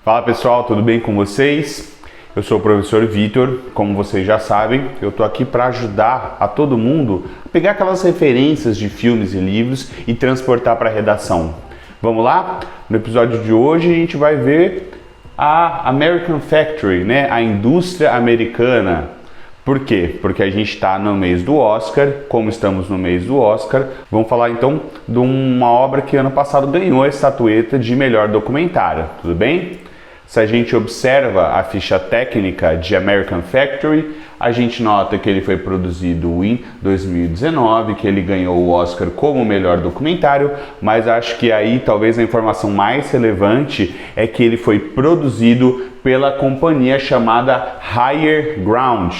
Fala pessoal, tudo bem com vocês? Eu sou o professor Vitor, como vocês já sabem, eu tô aqui para ajudar a todo mundo a pegar aquelas referências de filmes e livros e transportar para a redação. Vamos lá? No episódio de hoje a gente vai ver a American Factory, né? A indústria americana. Por quê? Porque a gente está no mês do Oscar. Como estamos no mês do Oscar, vamos falar então de uma obra que ano passado ganhou a estatueta de melhor documentário, tudo bem? Se a gente observa a ficha técnica de American Factory, a gente nota que ele foi produzido em 2019, que ele ganhou o Oscar como melhor documentário, mas acho que aí talvez a informação mais relevante é que ele foi produzido pela companhia chamada Higher Ground,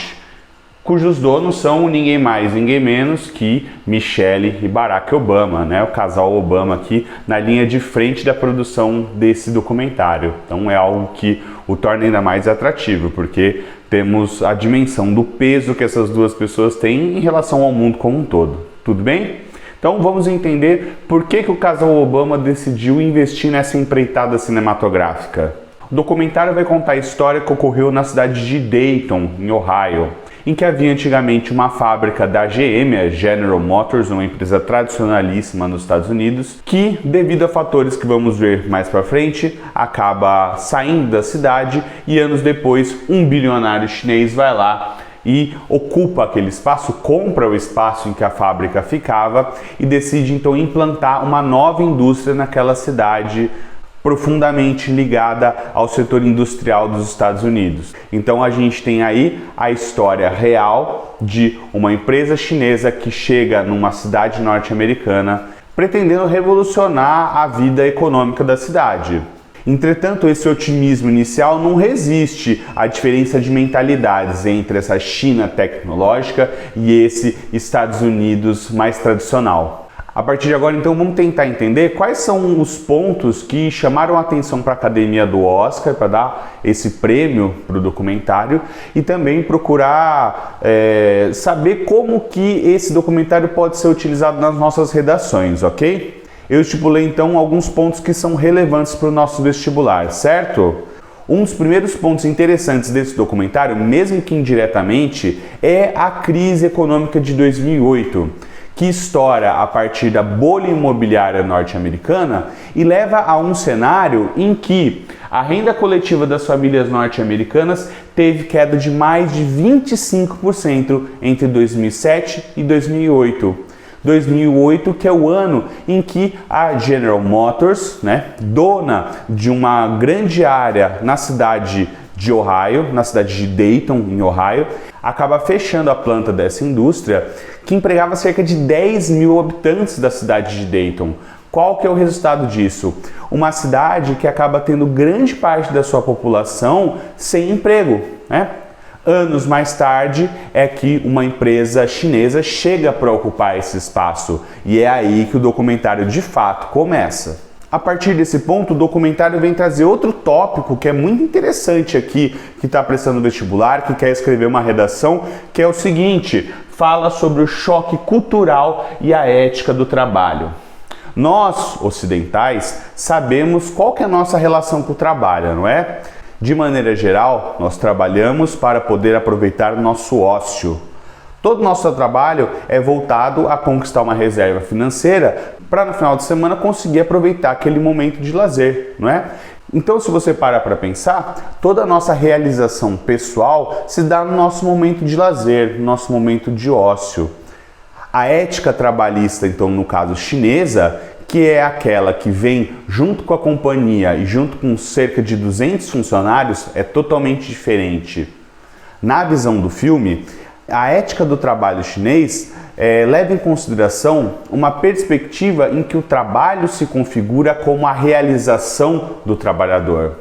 cujos donos são ninguém mais, ninguém menos que Michelle e Barack Obama, né? O casal Obama aqui na linha de frente da produção desse documentário. Então é algo que o torna ainda mais atrativo, porque temos a dimensão do peso que essas duas pessoas têm em relação ao mundo como um todo. Tudo bem? Então vamos entender por que o casal Obama decidiu investir nessa empreitada cinematográfica. O documentário vai contar a história que ocorreu na cidade de Dayton, em Ohio, em que havia antigamente uma fábrica da GM, a General Motors, uma empresa tradicionalíssima nos Estados Unidos, que, devido a fatores que vamos ver mais para frente, acaba saindo da cidade e anos depois um bilionário chinês vai lá e ocupa aquele espaço, compra o espaço em que a fábrica ficava e decide então implantar uma nova indústria naquela cidade profundamente ligada ao setor industrial dos Estados Unidos. Então a gente tem aí a história real de uma empresa chinesa que chega numa cidade norte-americana pretendendo revolucionar a vida econômica da cidade. Entretanto, esse otimismo inicial não resiste à diferença de mentalidades entre essa China tecnológica e esse Estados Unidos mais tradicional. A partir de agora, então, vamos tentar entender quais são os pontos que chamaram a atenção para a Academia do Oscar, para dar esse prêmio para o documentário, e também procurar saber como que esse documentário pode ser utilizado nas nossas redações, ok? Eu estipulei, então, alguns pontos que são relevantes para o nosso vestibular, certo? Um dos primeiros pontos interessantes desse documentário, mesmo que indiretamente, é a crise econômica de 2008, que estoura a partir da bolha imobiliária norte-americana e leva a um cenário em que a renda coletiva das famílias norte-americanas teve queda de mais de 25% entre 2007 e 2008. 2008, que é o ano em que a General Motors, né, dona de uma grande área na cidade de Ohio, na cidade de Dayton, em Ohio, acaba fechando a planta dessa indústria que empregava cerca de 10 mil habitantes da cidade de Dayton. Qual que é o resultado disso? Uma cidade que acaba tendo grande parte da sua população sem emprego, né? Anos mais tarde é que uma empresa chinesa chega para ocupar esse espaço e é aí que o documentário de fato começa. A partir desse ponto, o documentário vem trazer outro tópico que é muito interessante aqui, que está prestando vestibular, que quer escrever uma redação, que é o seguinte: fala sobre o choque cultural e a ética do trabalho. Nós, ocidentais, sabemos qual que é a nossa relação com o trabalho, não é? De maneira geral, nós trabalhamos para poder aproveitar o nosso ócio. Todo o nosso trabalho é voltado a conquistar uma reserva financeira para no final de semana conseguir aproveitar aquele momento de lazer, não é? Então, se você parar para pensar, toda a nossa realização pessoal se dá no nosso momento de lazer, no nosso momento de ócio. A ética trabalhista, então, no caso chinesa, que é aquela que vem junto com a companhia e junto com cerca de 200 funcionários, é totalmente diferente. Na visão do filme, a ética do trabalho chinês leva em consideração uma perspectiva em que o trabalho se configura como a realização do trabalhador.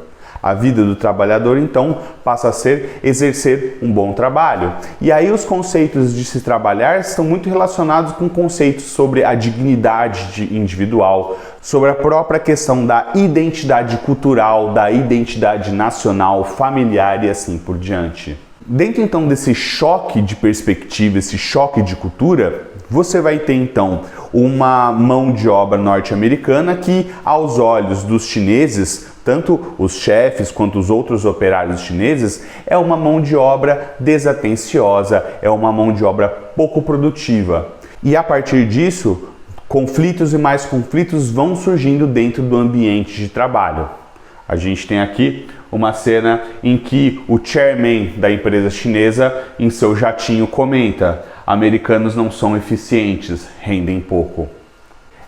A vida do trabalhador, então, passa a ser exercer um bom trabalho. E aí os conceitos de se trabalhar estão muito relacionados com conceitos sobre a dignidade individual, sobre a própria questão da identidade cultural, da identidade nacional, familiar e assim por diante. Dentro então desse choque de perspectiva, esse choque de cultura, você vai ter então uma mão de obra norte-americana que, aos olhos dos chineses, tanto os chefes quanto os outros operários chineses, é uma mão de obra desatenciosa, é uma mão de obra pouco produtiva. E a partir disso, conflitos e mais conflitos vão surgindo dentro do ambiente de trabalho. A gente tem aqui uma cena em que o chairman da empresa chinesa, em seu jatinho, comenta: americanos não são eficientes, rendem pouco.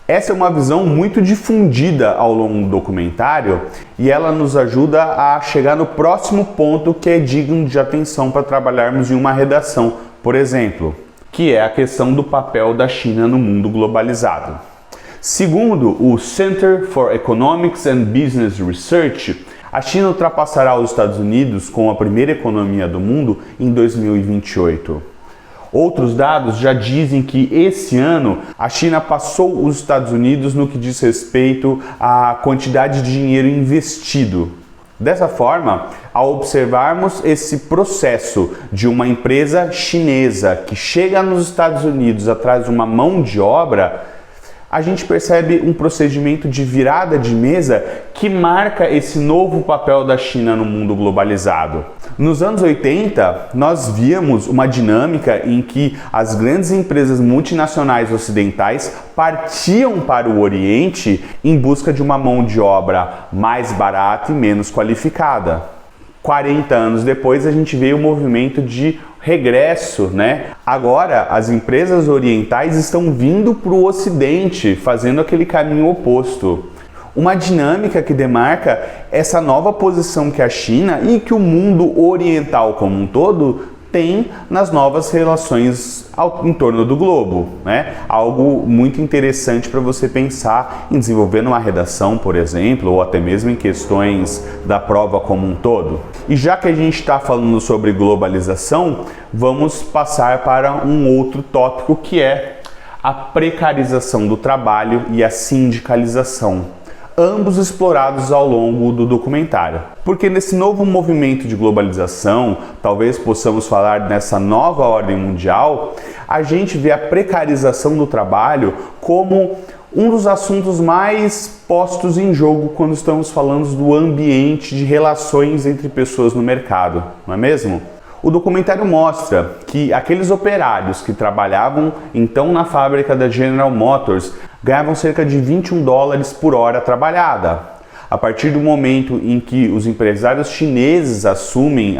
Essa é uma visão muito difundida ao longo do documentário e ela nos ajuda a chegar no próximo ponto que é digno de atenção para trabalharmos em uma redação, por exemplo, que é a questão do papel da China no mundo globalizado. Segundo o Center for Economics and Business Research, a China ultrapassará os Estados Unidos como a primeira economia do mundo em 2028. Outros dados já dizem que esse ano a China passou os Estados Unidos no que diz respeito à quantidade de dinheiro investido. Dessa forma, ao observarmos esse processo de uma empresa chinesa que chega nos Estados Unidos atrás de uma mão de obra, a gente percebe um procedimento de virada de mesa que marca esse novo papel da China no mundo globalizado. Nos anos 80, nós víamos uma dinâmica em que as grandes empresas multinacionais ocidentais partiam para o Oriente em busca de uma mão de obra mais barata e menos qualificada. 40 anos depois, a gente vê o movimento de regresso, né? Agora, as empresas orientais estão vindo para o Ocidente, fazendo aquele caminho oposto. Uma dinâmica que demarca essa nova posição que a China e que o mundo oriental como um todo tem nas novas relações em torno do globo, né? Algo muito interessante para você pensar em desenvolver numa redação, por exemplo, ou até mesmo em questões da prova como um todo. E já que a gente está falando sobre globalização, vamos passar para um outro tópico que é a precarização do trabalho e a sindicalização, ambos explorados ao longo do documentário. Porque nesse novo movimento de globalização, talvez possamos falar nessa nova ordem mundial, a gente vê a precarização do trabalho como um dos assuntos mais postos em jogo quando estamos falando do ambiente de relações entre pessoas no mercado, não é mesmo? O documentário mostra que aqueles operários que trabalhavam então na fábrica da General Motors ganhavam cerca de $21 por hora trabalhada. A partir do momento em que os empresários chineses assumem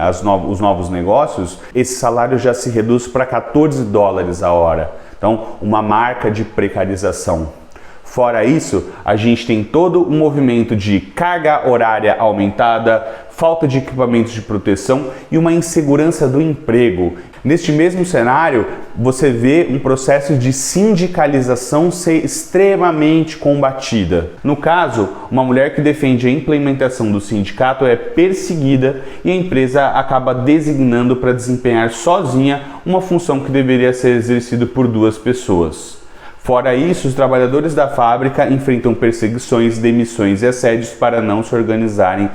os novos negócios, esse salário já se reduz para $14 a hora. Então, uma marca de precarização. Fora isso, a gente tem todo um movimento de carga horária aumentada, falta de equipamentos de proteção e uma insegurança do emprego. Neste mesmo cenário, você vê um processo de sindicalização ser extremamente combatida. No caso, uma mulher que defende a implementação do sindicato é perseguida e a empresa acaba designando para desempenhar sozinha uma função que deveria ser exercida por duas pessoas. Fora isso, os trabalhadores da fábrica enfrentam perseguições, demissões e assédios para não se organizarem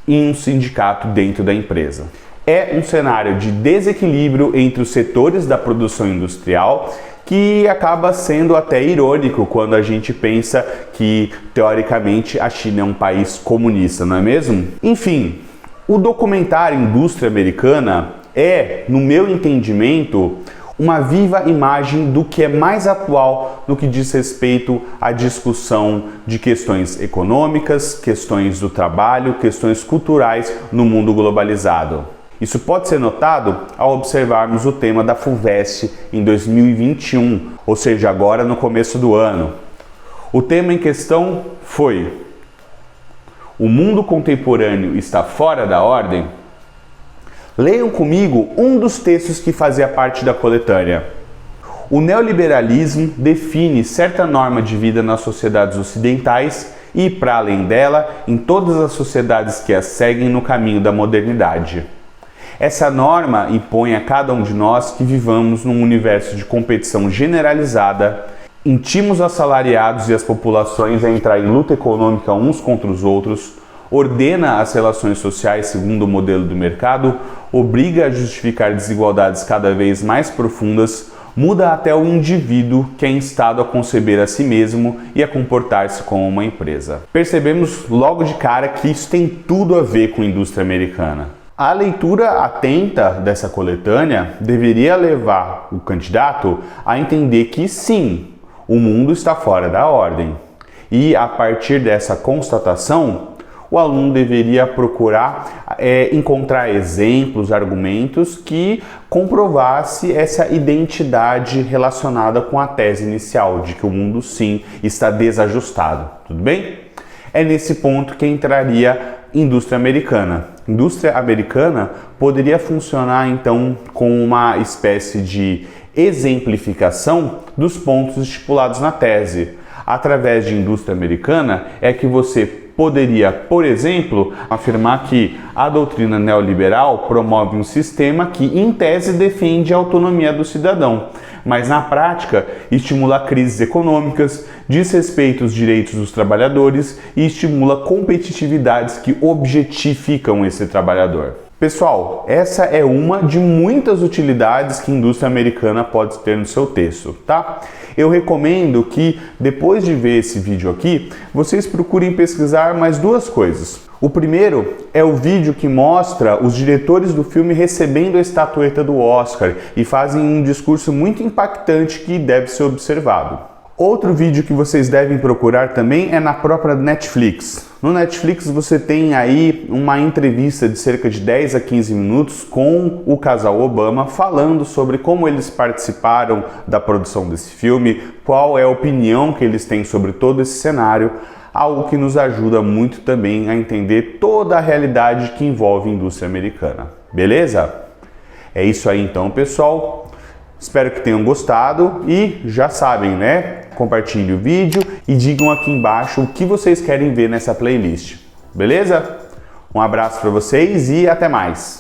em um sindicato dentro da empresa. É um cenário de desequilíbrio entre os setores da produção industrial que acaba sendo até irônico quando a gente pensa que, teoricamente, a China é um país comunista, não é mesmo? Enfim, o documentário Indústria Americana é, no meu entendimento, uma viva imagem do que é mais atual no que diz respeito à discussão de questões econômicas, questões do trabalho, questões culturais no mundo globalizado. Isso pode ser notado ao observarmos o tema da FUVEST em 2021, ou seja, agora no começo do ano. O tema em questão foi: o mundo contemporâneo está fora da ordem? Leiam comigo um dos textos que fazia parte da coletânea. O neoliberalismo define certa norma de vida nas sociedades ocidentais e, para além dela, em todas as sociedades que as seguem no caminho da modernidade. Essa norma impõe a cada um de nós que vivamos num universo de competição generalizada, intimos assalariados e as populações a entrar em luta econômica uns contra os outros, ordena as relações sociais segundo o modelo do mercado, obriga a justificar desigualdades cada vez mais profundas, muda até o indivíduo que é instado a conceber a si mesmo e a comportar-se como uma empresa. Percebemos logo de cara que isso tem tudo a ver com a indústria americana. A leitura atenta dessa coletânea deveria levar o candidato a entender que sim, o mundo está fora da ordem. E a partir dessa constatação, o aluno deveria procurar encontrar exemplos, argumentos que comprovasse essa identidade relacionada com a tese inicial de que o mundo sim está desajustado. Tudo bem? É nesse ponto que entraria indústria americana. Indústria americana poderia funcionar então como uma espécie de exemplificação dos pontos estipulados na tese. Através de indústria americana é que você poderia, por exemplo, afirmar que a doutrina neoliberal promove um sistema que, em tese, defende a autonomia do cidadão, mas na prática estimula crises econômicas, desrespeita os direitos dos trabalhadores e estimula competitividades que objetificam esse trabalhador. Pessoal, essa é uma de muitas utilidades que a indústria americana pode ter no seu texto, tá? Eu recomendo que, depois de ver esse vídeo aqui, vocês procurem pesquisar mais duas coisas. O primeiro é o vídeo que mostra os diretores do filme recebendo a estatueta do Oscar e fazem um discurso muito impactante que deve ser observado. Outro vídeo que vocês devem procurar também é na própria Netflix. No Netflix você tem aí uma entrevista de cerca de 10 a 15 minutos com o casal Obama falando sobre como eles participaram da produção desse filme, qual é a opinião que eles têm sobre todo esse cenário, algo que nos ajuda muito também a entender toda a realidade que envolve a indústria americana. Beleza? É isso aí então, pessoal. Espero que tenham gostado e já sabem, né? Compartilhe o vídeo e digam aqui embaixo o que vocês querem ver nessa playlist. Beleza? Um abraço para vocês e até mais!